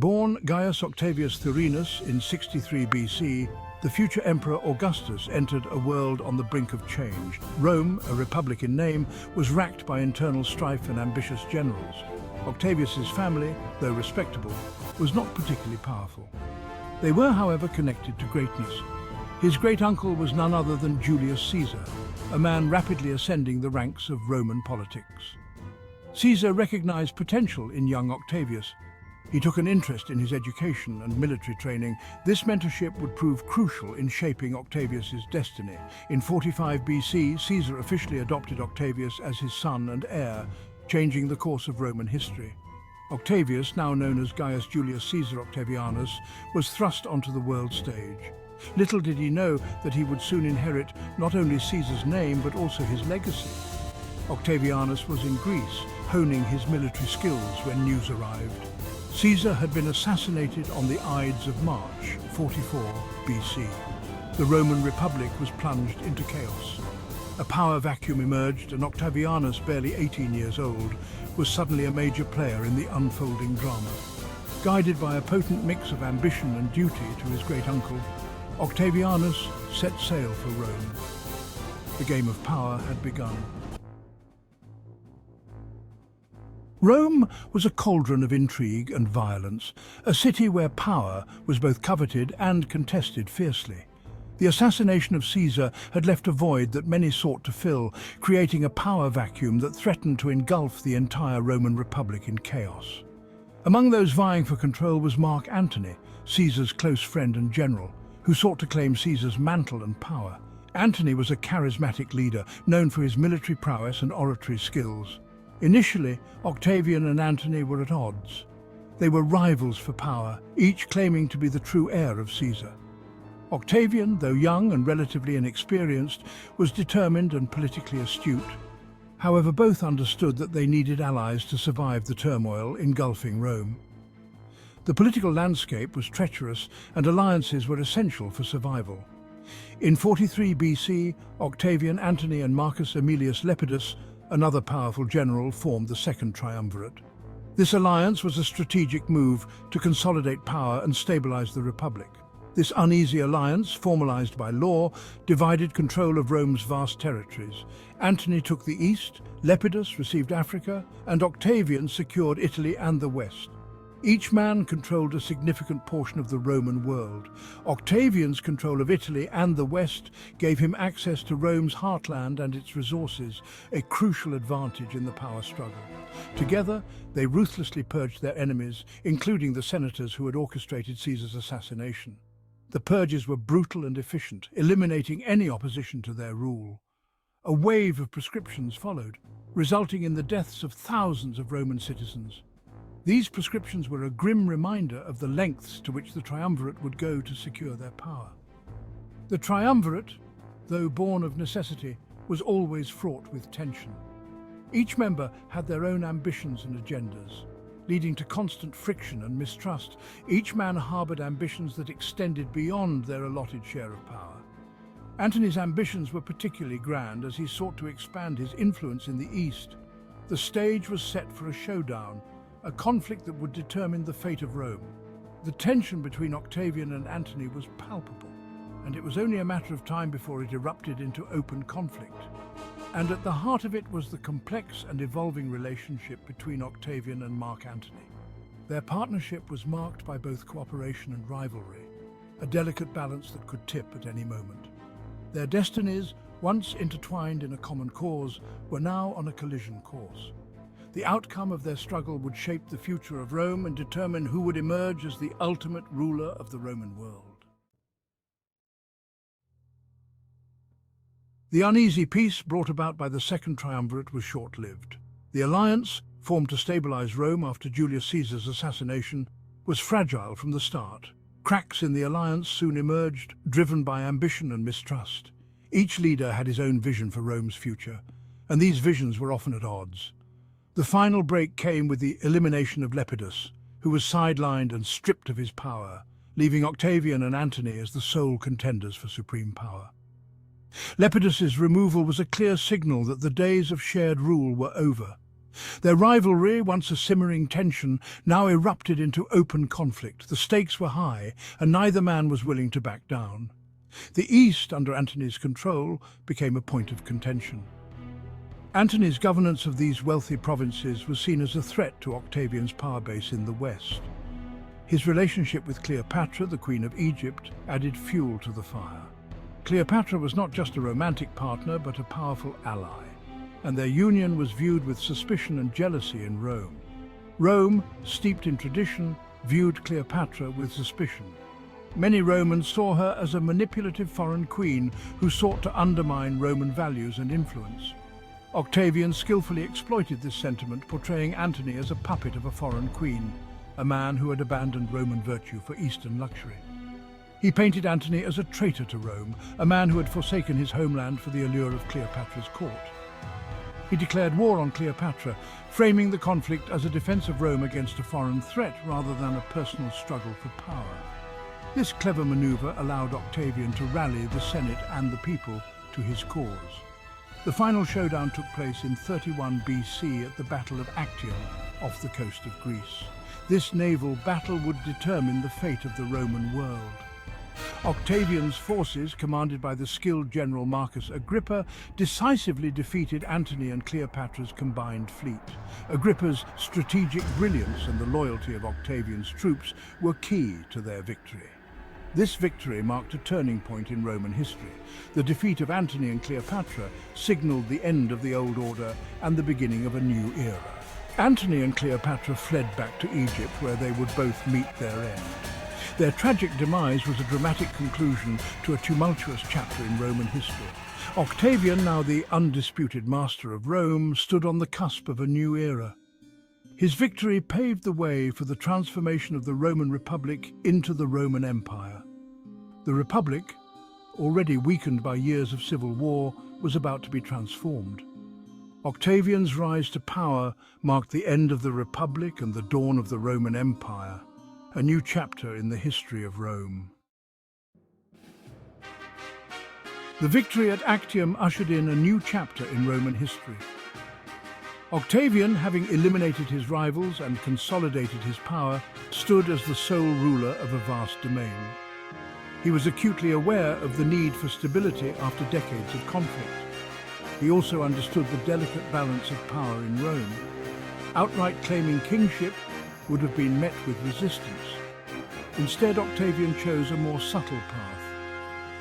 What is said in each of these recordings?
Born Gaius Octavius Thurinus in 63 BC, the future emperor Augustus entered a world on the brink of change. Rome, a republic in name, was racked by internal strife and ambitious generals. Octavius's family, though respectable, was not particularly powerful. They were, however, connected to greatness. His great-uncle was none other than Julius Caesar, a man rapidly ascending the ranks of Roman politics. Caesar recognized potential in young Octavius. He took an interest in his education and military training. This mentorship would prove crucial in shaping Octavius's destiny. In 45 BC, Caesar officially adopted Octavius as his son and heir, changing the course of Roman history. Octavius, now known as Gaius Julius Caesar Octavianus, was thrust onto the world stage. Little did he know that he would soon inherit not only Caesar's name but also his legacy. Octavianus was in Greece, honing his military skills when news arrived. Caesar had been assassinated on the Ides of March, 44 BC. The Roman Republic was plunged into chaos. A power vacuum emerged, and Octavianus, barely 18 years old, was suddenly a major player in the unfolding drama. Guided by a potent mix of ambition and duty to his great-uncle, Octavianus set sail for Rome. The game of power had begun. Rome was a cauldron of intrigue and violence, a city where power was both coveted and contested fiercely. The assassination of Caesar had left a void that many sought to fill, creating a power vacuum that threatened to engulf the entire Roman Republic in chaos. Among those vying for control was Mark Antony, Caesar's close friend and general, who sought to claim Caesar's mantle and power. Antony was a charismatic leader, known for his military prowess and oratory skills. Initially, Octavian and Antony were at odds. They were rivals for power, each claiming to be the true heir of Caesar. Octavian, though young and relatively inexperienced, was determined and politically astute. However, both understood that they needed allies to survive the turmoil engulfing Rome. The political landscape was treacherous, and alliances were essential for survival. In 43 BC, Octavian, Antony and Marcus Aemilius Lepidus, another powerful general, formed the Second Triumvirate. This alliance was a strategic move to consolidate power and stabilize the Republic. This uneasy alliance, formalized by law, divided control of Rome's vast territories. Antony took the east, Lepidus received Africa, and Octavian secured Italy and the west. Each man controlled a significant portion of the Roman world. Octavian's control of Italy and the West gave him access to Rome's heartland and its resources, a crucial advantage in the power struggle. Together, they ruthlessly purged their enemies, including the senators who had orchestrated Caesar's assassination. The purges were brutal and efficient, eliminating any opposition to their rule. A wave of proscriptions followed, resulting in the deaths of thousands of Roman citizens. These proscriptions were a grim reminder of the lengths to which the triumvirate would go to secure their power. The triumvirate, though born of necessity, was always fraught with tension. Each member had their own ambitions and agendas, leading to constant friction and mistrust. Each man harbored ambitions that extended beyond their allotted share of power. Antony's ambitions were particularly grand as he sought to expand his influence in the East. The stage was set for a showdown, a conflict that would determine the fate of Rome. The tension between Octavian and Antony was palpable, and it was only a matter of time before it erupted into open conflict. And at the heart of it was the complex and evolving relationship between Octavian and Mark Antony. Their partnership was marked by both cooperation and rivalry, a delicate balance that could tip at any moment. Their destinies, once intertwined in a common cause, were now on a collision course. The outcome of their struggle would shape the future of Rome and determine who would emerge as the ultimate ruler of the Roman world. The uneasy peace brought about by the Second Triumvirate was short-lived. The alliance, formed to stabilize Rome after Julius Caesar's assassination, was fragile from the start. Cracks in the alliance soon emerged, driven by ambition and mistrust. Each leader had his own vision for Rome's future, and these visions were often at odds. The final break came with the elimination of Lepidus, who was sidelined and stripped of his power, leaving Octavian and Antony as the sole contenders for supreme power. Lepidus's removal was a clear signal that the days of shared rule were over. Their rivalry, once a simmering tension, now erupted into open conflict. The stakes were high, and neither man was willing to back down. The East, under Antony's control, became a point of contention. Antony's governance of these wealthy provinces was seen as a threat to Octavian's power base in the West. His relationship with Cleopatra, the Queen of Egypt, added fuel to the fire. Cleopatra was not just a romantic partner, but a powerful ally, and their union was viewed with suspicion and jealousy in Rome. Rome, steeped in tradition, viewed Cleopatra with suspicion. Many Romans saw her as a manipulative foreign queen who sought to undermine Roman values and influence. Octavian skillfully exploited this sentiment, portraying Antony as a puppet of a foreign queen, a man who had abandoned Roman virtue for Eastern luxury. He painted Antony as a traitor to Rome, a man who had forsaken his homeland for the allure of Cleopatra's court. He declared war on Cleopatra, framing the conflict as a defense of Rome against a foreign threat rather than a personal struggle for power. This clever maneuver allowed Octavian to rally the Senate and the people to his cause. The final showdown took place in 31 BC at the Battle of Actium off the coast of Greece. This naval battle would determine the fate of the Roman world. Octavian's forces, commanded by the skilled general Marcus Agrippa, decisively defeated Antony and Cleopatra's combined fleet. Agrippa's strategic brilliance and the loyalty of Octavian's troops were key to their victory. This victory marked a turning point in Roman history. The defeat of Antony and Cleopatra signaled the end of the old order and the beginning of a new era. Antony and Cleopatra fled back to Egypt, where they would both meet their end. Their tragic demise was a dramatic conclusion to a tumultuous chapter in Roman history. Octavian, now the undisputed master of Rome, stood on the cusp of a new era. His victory paved the way for the transformation of the Roman Republic into the Roman Empire. The Republic, already weakened by years of civil war, was about to be transformed. Octavian's rise to power marked the end of the Republic and the dawn of the Roman Empire, a new chapter in the history of Rome. The victory at Actium ushered in a new chapter in Roman history. Octavian, having eliminated his rivals and consolidated his power, stood as the sole ruler of a vast domain. He was acutely aware of the need for stability after decades of conflict. He also understood the delicate balance of power in Rome. Outright claiming kingship would have been met with resistance. Instead, Octavian chose a more subtle path.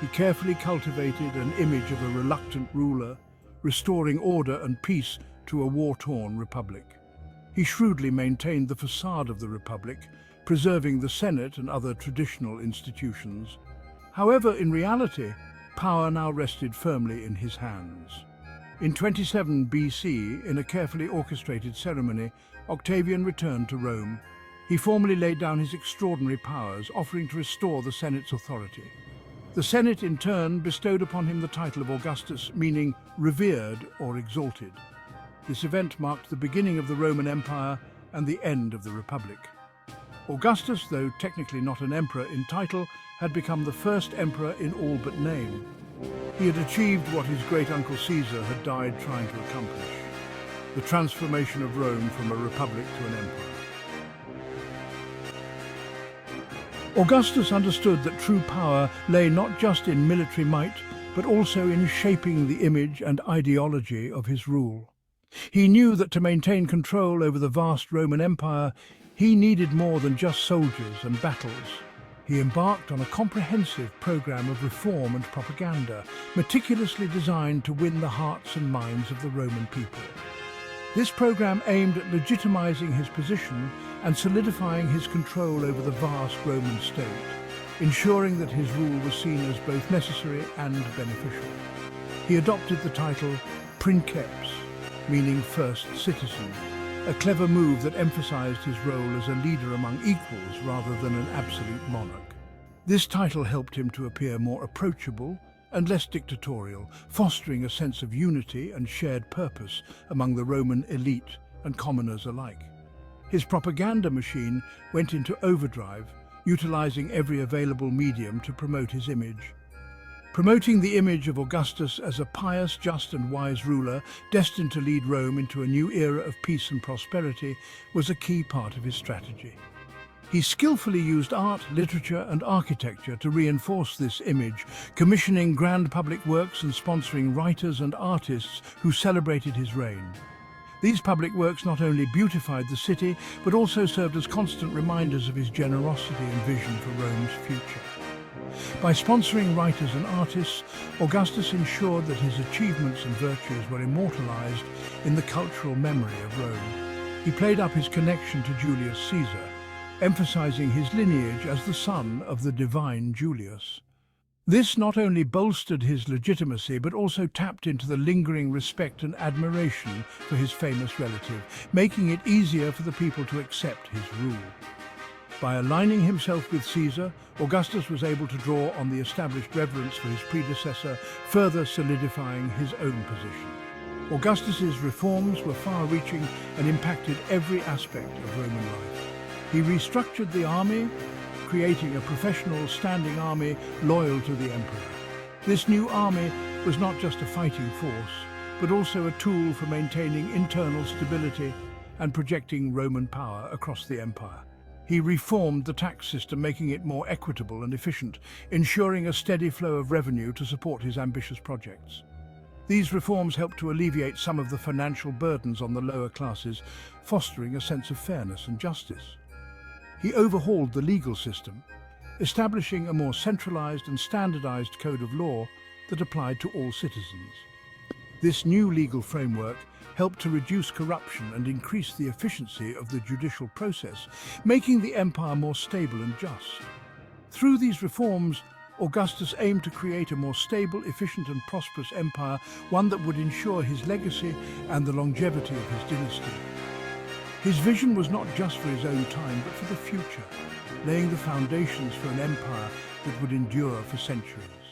He carefully cultivated an image of a reluctant ruler, restoring order and peace to a war-torn republic. He shrewdly maintained the facade of the republic, preserving the Senate and other traditional institutions. However, in reality, power now rested firmly in his hands. In 27 BC, in a carefully orchestrated ceremony, Octavian returned to Rome. He formally laid down his extraordinary powers, offering to restore the Senate's authority. The Senate, in turn, bestowed upon him the title of Augustus, meaning revered or exalted. This event marked the beginning of the Roman Empire and the end of the Republic. Augustus, though technically not an emperor in title, had become the first emperor in all but name. He had achieved what his great-uncle Caesar had died trying to accomplish: the transformation of Rome from a republic to an empire. Augustus understood that true power lay not just in military might, but also in shaping the image and ideology of his rule. He knew that to maintain control over the vast Roman Empire, he needed more than just soldiers and battles. He embarked on a comprehensive program of reform and propaganda, meticulously designed to win the hearts and minds of the Roman people. This program aimed at legitimizing his position and solidifying his control over the vast Roman state, ensuring that his rule was seen as both necessary and beneficial. He adopted the title Princeps, meaning first citizen, a clever move that emphasized his role as a leader among equals rather than an absolute monarch. This title helped him to appear more approachable and less dictatorial, fostering a sense of unity and shared purpose among the Roman elite and commoners alike. His propaganda machine went into overdrive, utilizing every available medium to promote his image. Promoting the image of Augustus as a pious, just and wise ruler destined to lead Rome into a new era of peace and prosperity was a key part of his strategy. He skillfully used art, literature and architecture to reinforce this image, commissioning grand public works and sponsoring writers and artists who celebrated his reign. These public works not only beautified the city, but also served as constant reminders of his generosity and vision for Rome's future. By sponsoring writers and artists, Augustus ensured that his achievements and virtues were immortalized in the cultural memory of Rome. He played up his connection to Julius Caesar, emphasizing his lineage as the son of the divine Julius. This not only bolstered his legitimacy, but also tapped into the lingering respect and admiration for his famous relative, making it easier for the people to accept his rule. By aligning himself with Caesar, Augustus was able to draw on the established reverence for his predecessor, further solidifying his own position. Augustus's reforms were far-reaching and impacted every aspect of Roman life. He restructured the army, creating a professional standing army loyal to the emperor. This new army was not just a fighting force, but also a tool for maintaining internal stability and projecting Roman power across the empire. He reformed the tax system, making it more equitable and efficient, ensuring a steady flow of revenue to support his ambitious projects. These reforms helped to alleviate some of the financial burdens on the lower classes, fostering a sense of fairness and justice. He overhauled the legal system, establishing a more centralized and standardized code of law that applied to all citizens. This new legal framework helped to reduce corruption and increase the efficiency of the judicial process, making the empire more stable and just. Through these reforms, Augustus aimed to create a more stable, efficient and prosperous empire, one that would ensure his legacy and the longevity of his dynasty. His vision was not just for his own time, but for the future, laying the foundations for an empire that would endure for centuries.